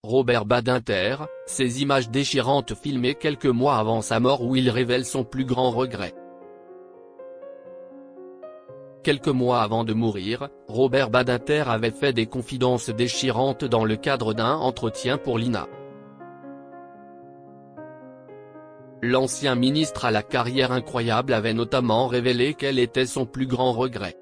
Robert Badinter, ces images déchirantes filmées quelques mois avant sa mort où il révèle son plus grand regret. Quelques mois avant de mourir, Robert Badinter avait fait des confidences déchirantes dans le cadre d'un entretien pour l'INA. L'ancien ministre à la carrière incroyable avait notamment révélé quel était son plus grand regret.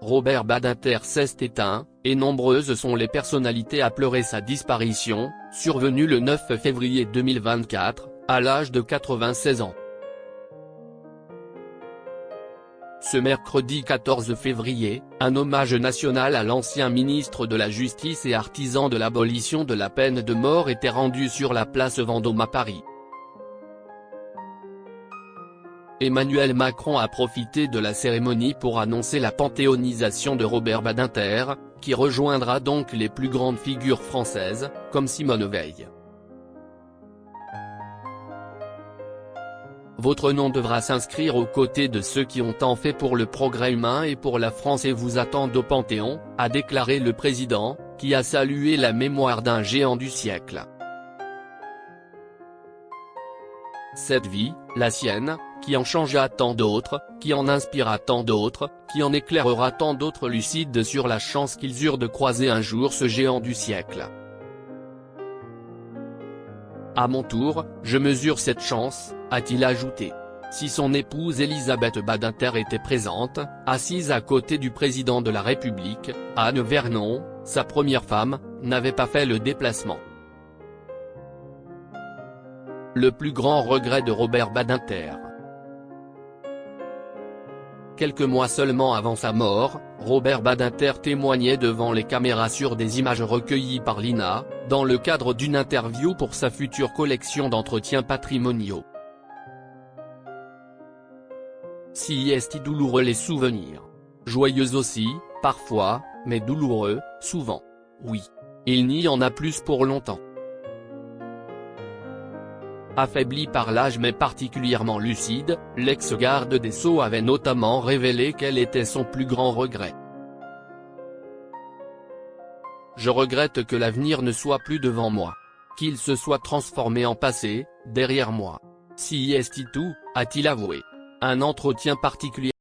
Robert Badinter s'est éteint, et nombreuses sont les personnalités à pleurer sa disparition, survenue le 9 février 2024, à l'âge de 96 ans. Ce mercredi 14 février, un hommage national à l'ancien ministre de la Justice et artisan de l'abolition de la peine de mort était rendu sur la place Vendôme à Paris. Emmanuel Macron a profité de la cérémonie pour annoncer la panthéonisation de Robert Badinter, qui rejoindra donc les plus grandes figures françaises, comme Simone Veil. Votre nom devra s'inscrire aux côtés de ceux qui ont tant fait pour le progrès humain et pour la France et vous attendent au Panthéon, a déclaré le président, qui a salué la mémoire d'un géant du siècle. Cette vie, la sienne, qui en changea tant d'autres, qui en inspira tant d'autres, qui en éclairera tant d'autres lucides sur la chance qu'ils eurent de croiser un jour ce géant du siècle. À mon tour, je mesure cette chance, a-t-il ajouté. Si son épouse Elisabeth Badinter était présente, assise à côté du président de la République, Anne Vernon, sa première femme, n'avait pas fait le déplacement. Le plus grand regret de Robert Badinter. Quelques mois seulement avant sa mort, Robert Badinter témoignait devant les caméras sur des images recueillies par l'INA, dans le cadre d'une interview pour sa future collection d'entretiens patrimoniaux. Si est douloureux les souvenirs. Joyeux aussi, parfois, mais douloureux, souvent. Oui. Il n'y en a plus pour longtemps. Affaibli par l'âge mais particulièrement lucide, l'ex-garde des Sceaux avait notamment révélé quel était son plus grand regret. Je regrette que l'avenir ne soit plus devant moi. Qu'il se soit transformé en passé, derrière moi. Si est tout, a-t-il avoué. Un entretien particulier.